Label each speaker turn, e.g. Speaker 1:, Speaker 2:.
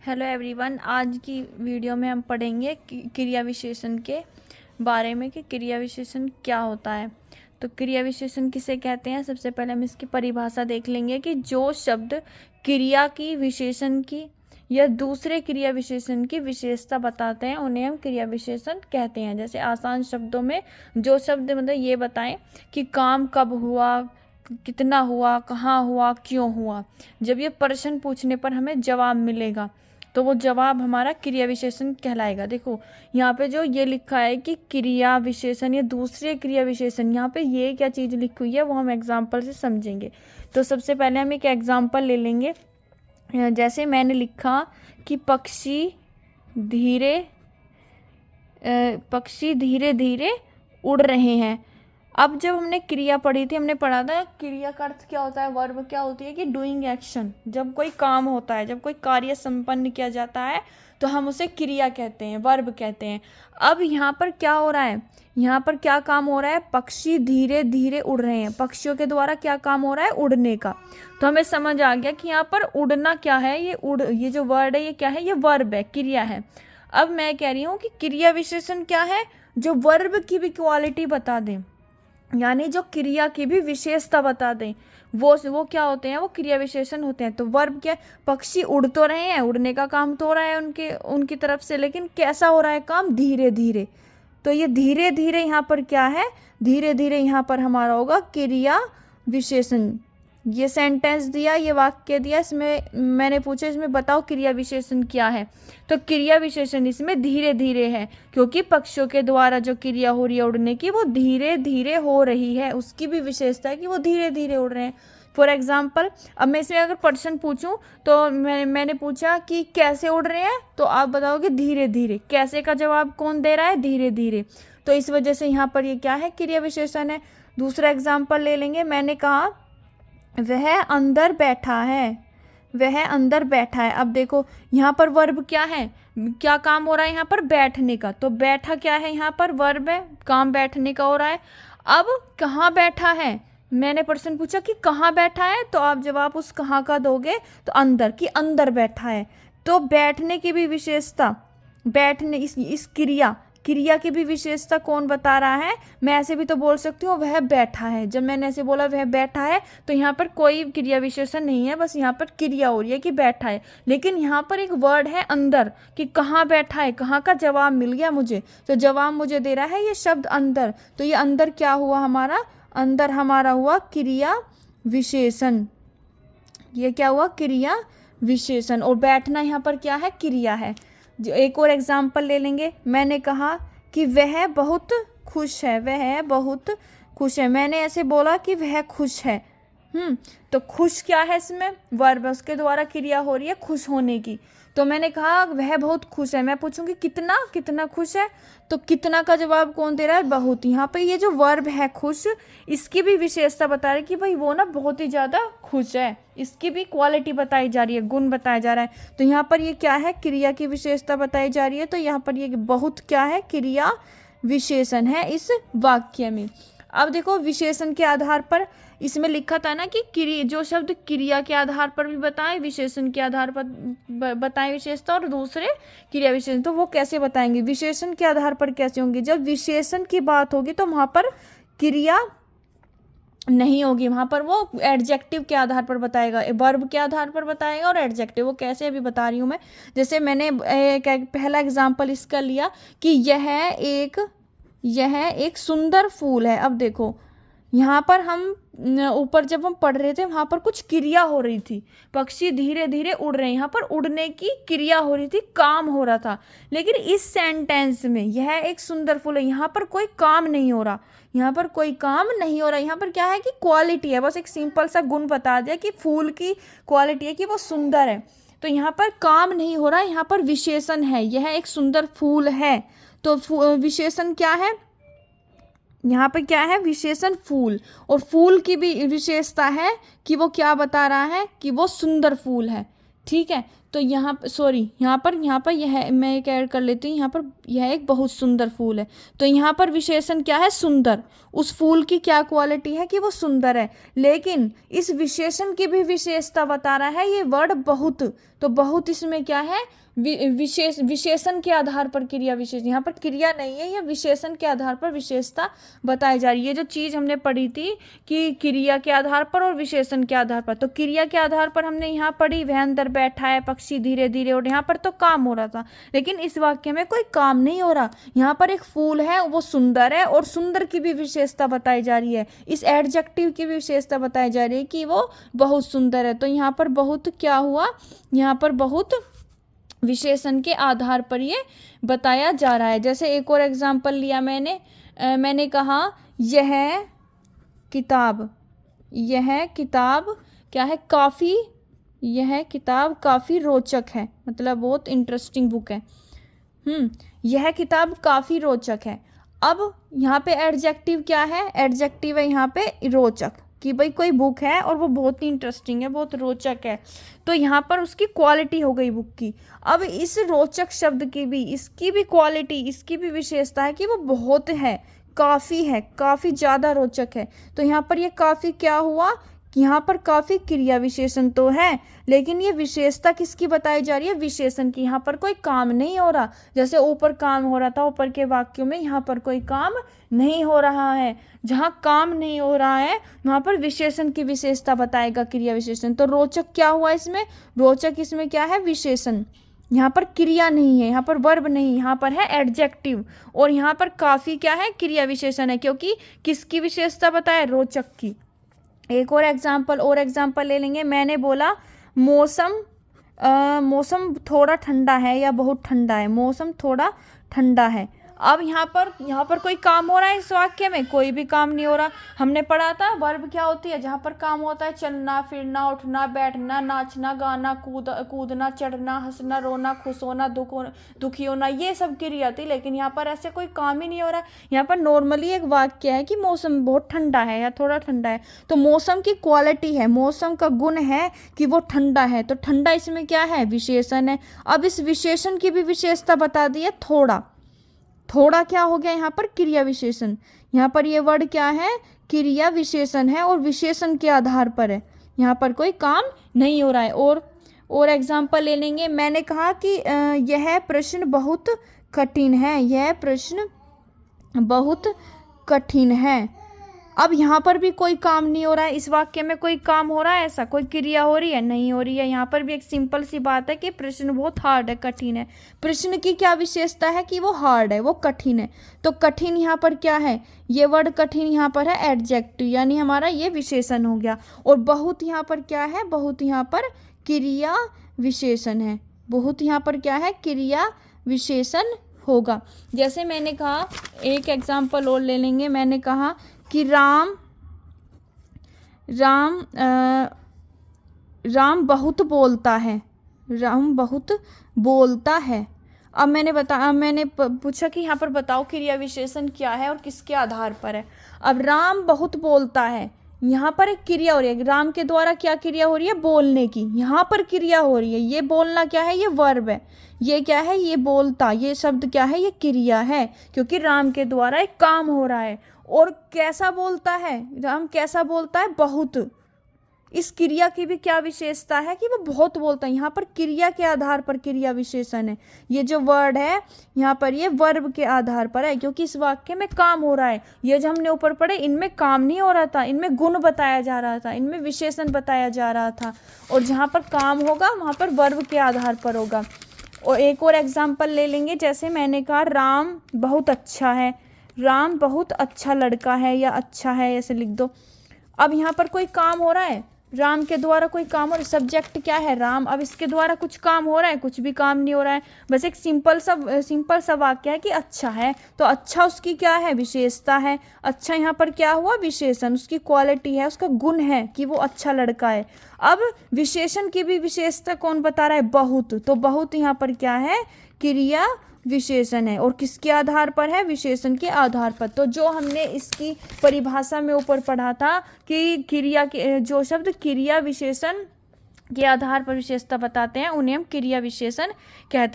Speaker 1: Hello everyone, आज की video में हम पढ़ेंगे क्रिया विशेषण के बारे में कि क्रिया विशेषण क्या होता है। तो क्रिया विशेषण किसे कहते हैं, सबसे पहले हम इसकी परिभाषा देख लेंगे कि जो शब्द क्रिया की, विशेषण की या दूसरे क्रिया विशेषण की विशेषता बताते हैं उन्हें हम क्रिया विशेषण कहते हैं। जैसे आसान शब्दों में जो शब्द मतलब ये बताएं कि काम कब हुआ, कितना हुआ, कहाँ हुआ, क्यों हुआ। जब ये प्रश्न पूछने पर हमें जवाब मिलेगा तो वो जवाब हमारा क्रिया विशेषण कहलाएगा। देखो यहाँ पे जो ये लिखा है कि क्रिया विशेषण या दूसरे क्रिया विशेषण, यहाँ पे ये क्या चीज़ लिखी हुई है वो हम एग्जाम्पल से समझेंगे। तो सबसे पहले हम एक एग्जाम्पल ले लेंगे। जैसे मैंने लिखा कि पक्षी धीरे धीरे उड़ रहे हैं। अब जब हमने क्रिया पढ़ी थी, हमने पढ़ा था क्रिया का अर्थ क्या होता है, वर्ब क्या होती है कि डूइंग एक्शन। जब कोई काम होता है, जब कोई कार्य संपन्न किया जाता है तो हम उसे क्रिया कहते हैं, वर्ब कहते हैं। अब यहाँ पर क्या हो रहा है, यहाँ पर क्या काम हो रहा है, पक्षी धीरे धीरे उड़ रहे हैं। पक्षियों के द्वारा क्या काम हो रहा है, उड़ने का। तो हमें समझ आ गया कि यहाँ पर उड़ना क्या है, ये जो वर्ड है ये क्या है, ये वर्ब है, क्रिया है। अब मैं कह रही हूँ कि क्रिया विशेषण क्या है, जो वर्ब की भी क्वालिटी बता दें, यानी जो क्रिया की भी विशेषता बता दें, वो क्या होते हैं, वो क्रिया विशेषण होते हैं। तो वर्ब क्या है, पक्षी उड़ तो रहे हैं, उड़ने का काम तो हो रहा है उनकी तरफ से, लेकिन कैसा हो रहा है काम, धीरे धीरे। तो ये धीरे धीरे यहाँ पर क्या है, धीरे धीरे यहाँ पर हमारा होगा क्रिया विशेषण। ये सेंटेंस दिया, ये वाक्य दिया, इसमें मैंने पूछा इसमें बताओ क्रिया विशेषण क्या है। तो क्रिया विशेषण इसमें धीरे धीरे है, क्योंकि पक्षियों के द्वारा जो क्रिया हो रही है उड़ने की, वो धीरे धीरे हो रही है। उसकी भी विशेषता है कि वो धीरे धीरे उड़ रहे हैं। फॉर एग्जाम्पल, अब मैं इसमें अगर प्रश्न पूछूं तो मैंने पूछा कि कैसे उड़ रहे हैं, तो आप बताओगे धीरे धीरे। कैसे का जवाब कौन दे रहा है, धीरे धीरे। तो इस वजह से यहाँ पर ये क्या है, क्रिया विशेषण है। दूसरा एग्जाम्पल ले लेंगे। मैंने कहा वह अंदर बैठा है, वह अंदर बैठा है। अब देखो यहाँ पर वर्ब क्या है, क्या काम हो रहा है यहाँ पर, बैठने का। तो बैठा क्या है, यहाँ पर वर्ब है, काम बैठने का हो रहा है। अब कहाँ बैठा है, मैंने प्रश्न पूछा कि कहाँ बैठा है, तो आप जवाब उस कहाँ का दोगे, तो अंदर, कि अंदर बैठा है। तो बैठने की भी विशेषता, बैठने इस क्रिया की भी विशेषता कौन बता रहा है, मैं ऐसे भी तो बोल सकती हूँ वह बैठा है। जब मैंने ऐसे बोला वह बैठा है, तो यहाँ पर कोई क्रिया विशेषण नहीं है, बस यहाँ पर क्रिया हो रही है कि बैठा है। लेकिन यहाँ पर एक वर्ड है अंदर, कि कहाँ बैठा है, कहाँ का जवाब मिल गया मुझे। तो जवाब मुझे दे रहा है ये शब्द अंदर। तो ये अंदर क्या हुआ हमारा, अंदर हमारा हुआ क्रिया विशेषण। ये क्या हुआ, क्रिया विशेषण। और बैठना यहाँ पर क्या है, क्रिया है। जो एक और एग्जाम्पल ले लेंगे। मैंने कहा कि वह बहुत खुश है, वह बहुत खुश है। मैंने ऐसे बोला कि वह खुश है। तो खुश क्या है, इसमें वर्ब है, उसके द्वारा क्रिया हो रही है खुश होने की। तो मैंने कहा वह बहुत खुश है, मैं पूछूंगी कितना, कितना खुश है, तो कितना का जवाब कौन दे रहा है, बहुत। यहाँ पे ये जो वर्ब है खुश, इसकी भी विशेषता बता रही है कि भाई वो ना बहुत ही ज़्यादा खुश है। इसकी भी क्वालिटी बताई जा रही है, गुण बताया जा रहा है। तो यहाँ पर ये क्या है, क्रिया की विशेषता बताई जा रही है। तो यहाँ पर ये बहुत क्या है, क्रिया विशेषण है इस वाक्य में। अब देखो विशेषण के आधार पर, इसमें लिखा था ना कि जो शब्द क्रिया के आधार पर भी बताएं, विशेषण के आधार पर बताएं विशेषता, और दूसरे क्रिया विशेषण। तो वो कैसे बताएंगे, विशेषण के आधार पर कैसे होंगे, जब विशेषण की बात होगी तो वहां पर क्रिया नहीं होगी, वहां पर वो एडजेक्टिव के आधार पर बताएगा, वर्ब के आधार पर बताएगा, और एडजेक्टिव वो कैसे अभी बता रही हूँ मैं। जैसे मैंने पहला एग्जाम्पल इसका लिया कि यह एक सुंदर फूल है। अब देखो यहाँ पर हम ऊपर जब हम पढ़ रहे थे वहां पर कुछ क्रिया हो रही थी, पक्षी धीरे धीरे उड़ रहे हैं, यहाँ पर उड़ने की क्रिया हो रही थी, काम हो रहा था। लेकिन इस सेंटेंस में यह एक सुंदर फूल है, यहाँ पर कोई काम नहीं हो रहा, यहाँ पर कोई काम नहीं हो रहा। यहाँ पर क्या है कि क्वालिटी है, बस एक सिंपल सा गुण बता दिया कि फूल की क्वालिटी है कि वो सुंदर है। तो यहाँ पर काम नहीं हो रहा, यहाँ पर विशेषण है, यह एक सुंदर फूल है। तो विशेषण क्या है, यहाँ पे क्या है, विशेषण फूल। और फूल की भी विशेषता है कि वो क्या बता रहा है, कि वो सुंदर फूल है। ठीक है, तो यहाँ सॉरी यहाँ पर यह मैं एक ऐड कर लेती हूँ, यहाँ पर यह एक बहुत सुंदर फूल है। तो यहाँ पर विशेषण क्या है? सुंदर। उस फूल की क्या क्वालिटी है कि वो सुंदर है, लेकिन इस विशेषण की भी विशेषता बता रहा है ये वर्ड बहुत। तो बहुत इसमें क्या है? विशेषण के आधार पर क्रिया विशेषण, यहाँ पर क्रिया नहीं है, यह विशेषण के आधार पर विशेषता बताई जा रही है। ये जो चीज़ हमने पढ़ी थी कि क्रिया के आधार पर और विशेषण के आधार पर, तो क्रिया के आधार पर हमने यहाँ पढ़ी वह अंदर बैठा है, पक्षी धीरे धीरे उड़, यहाँ पर तो काम हो रहा था, लेकिन इस वाक्य में कोई काम नहीं हो रहा। यहाँ पर एक फूल है, वो सुंदर है, और सुंदर की भी विशेषता बताई जा रही है, इस एडजेक्टिव की भी विशेषता बताई जा रही है कि वो बहुत सुंदर है। तो यहाँ पर बहुत क्या हुआ? यहाँ पर बहुत विशेषण के आधार पर ये बताया जा रहा है। जैसे एक और एग्जाम्पल लिया मैंने कहा यह किताब क्या है? काफ़ी, यह किताब काफ़ी रोचक है, मतलब बहुत इंटरेस्टिंग बुक है। यह किताब काफ़ी रोचक है। अब यहाँ पे एडजेक्टिव क्या है? एडजेक्टिव है यहाँ पे रोचक, कि भाई कोई बुक है और वो बहुत ही इंटरेस्टिंग है, बहुत रोचक है, तो यहाँ पर उसकी क्वालिटी हो गई बुक की। अब इस रोचक शब्द की भी, इसकी भी क्वालिटी, इसकी भी विशेषता है कि वो बहुत है, काफ़ी ज़्यादा रोचक है। तो यहाँ पर ये काफ़ी क्या हुआ? यहाँ पर काफ़ी क्रिया विशेषण तो है, लेकिन ये विशेषता किसकी बताई जा रही है? विशेषण की। यहाँ पर कोई काम नहीं हो रहा, जैसे ऊपर काम हो रहा था ऊपर के वाक्यों में, यहाँ पर कोई काम नहीं हो रहा है। जहाँ काम नहीं हो रहा है वहाँ पर विशेषण की विशेषता बताएगा क्रिया विशेषण। तो रोचक क्या हुआ इसमें? रोचक इसमें क्या है? विशेषण। यहाँ पर क्रिया नहीं है, यहाँ पर वर्ब नहीं, यहाँ पर है एडजेक्टिव। और यहाँ पर काफ़ी क्या है? क्रिया विशेषण है, क्योंकि किसकी विशेषता बताए? रोचक की। एक और एग्जाम्पल ले लेंगे। मैंने बोला मौसम थोड़ा ठंडा है या बहुत ठंडा है। मौसम थोड़ा ठंडा है। अब यहाँ पर कोई काम हो रहा है? इस वाक्य में कोई भी काम नहीं हो रहा। हमने पढ़ा था वर्ब क्या होती है? जहाँ पर काम होता है चलना, फिरना, उठना, बैठना, नाचना, गाना, कूदना, चढ़ना, हंसना, रोना, खुश होना, दुखी होना, ये सब क्रिया थी। लेकिन यहाँ पर ऐसे कोई काम ही नहीं हो रहा। यहाँ पर नॉर्मली एक वाक्य है कि मौसम बहुत ठंडा है या थोड़ा ठंडा है। तो मौसम की क्वालिटी है, मौसम का गुण है कि वो ठंडा है। तो ठंडा इसमें क्या है? विशेषण है। अब इस विशेषण की भी विशेषता बता दी है, थोड़ा क्या हो गया यहाँ पर? क्रिया विशेषण। यहाँ पर ये वर्ड क्या है? क्रिया विशेषण है, और विशेषण के आधार पर है, यहाँ पर कोई काम नहीं हो रहा है। और एग्जाम्पल ले लेंगे। मैंने कहा कि यह प्रश्न बहुत कठिन है, यह प्रश्न बहुत कठिन है। अब यहाँ पर भी कोई काम नहीं हो रहा है। इस वाक्य में कोई काम हो रहा है? ऐसा कोई क्रिया हो रही है? नहीं हो रही है। यहाँ पर भी एक सिंपल सी बात है कि प्रश्न बहुत हार्ड है, कठिन है। प्रश्न की क्या विशेषता है? कि वो हार्ड है, वो कठिन है। तो कठिन यहाँ पर क्या है? ये वर्ड कठिन यहाँ पर है एडजेक्टिव, यानी हमारा ये विशेषण हो गया। और बहुत यहाँ पर क्या है? बहुत यहाँ पर क्रिया विशेषण है। बहुत यहाँ पर क्या है? क्रिया विशेषण होगा। जैसे मैंने कहा, एक एग्जाम्पल और ले लेंगे। मैंने कहा कि राम बहुत बोलता है, राम बहुत बोलता है। अब मैंने पूछा कि यहाँ पर बताओ क्रिया विशेषण क्या है और किसके आधार पर है। अब राम बहुत बोलता है, यहाँ पर एक क्रिया हो रही है, राम के द्वारा क्या क्रिया हो रही है? बोलने की। यहाँ पर क्रिया हो रही है, ये बोलना क्या है? ये वर्ब है। ये क्या है? ये बोलता, ये शब्द क्या है? ये क्रिया है, क्योंकि राम के द्वारा एक काम हो रहा है। और कैसा बोलता है? राम कैसा बोलता है? बहुत। इस क्रिया की भी क्या विशेषता है? कि वो बहुत बोलता है। यहाँ पर क्रिया के आधार पर क्रिया विशेषण है। ये जो वर्ड है यहाँ पर ये वर्ब के आधार पर है, क्योंकि इस वाक्य में काम हो रहा है। ये जो हमने ऊपर पढ़े इनमें काम नहीं हो रहा था, इनमें गुण बताया जा रहा था, इनमें विशेषण बताया जा रहा था। और जहाँ पर काम होगा वहाँ पर वर्ब के आधार पर होगा। और एक और एग्जाम्पल ले लेंगे। जैसे मैंने कहा राम बहुत अच्छा है, राम बहुत अच्छा लड़का है या अच्छा है, ऐसे लिख दो। अब यहाँ पर कोई काम हो रहा है, राम के द्वारा कोई काम हो रहा है। सब्जेक्ट क्या है? राम। अब इसके द्वारा कुछ काम हो रहा है? कुछ भी काम नहीं हो रहा है। बस एक सिंपल सा वाक्य है कि अच्छा है। तो अच्छा उसकी क्या है? विशेषता है। अच्छा यहाँ पर क्या हुआ? विशेषण। उसकी क्वालिटी है, उसका गुण है कि वो अच्छा लड़का है। अब विशेषण की भी विशेषता कौन बता रहा है? बहुत। तो बहुत यहाँ पर क्या है? क्रिया विशेषण है। और किसके आधार पर है? विशेषण के आधार पर। तो जो हमने इसकी परिभाषा में ऊपर पढ़ा था कि क्रिया के जो शब्द क्रिया विशेषण के आधार पर विशेषता बताते हैं उन्हें हम क्रिया विशेषण कहते हैं।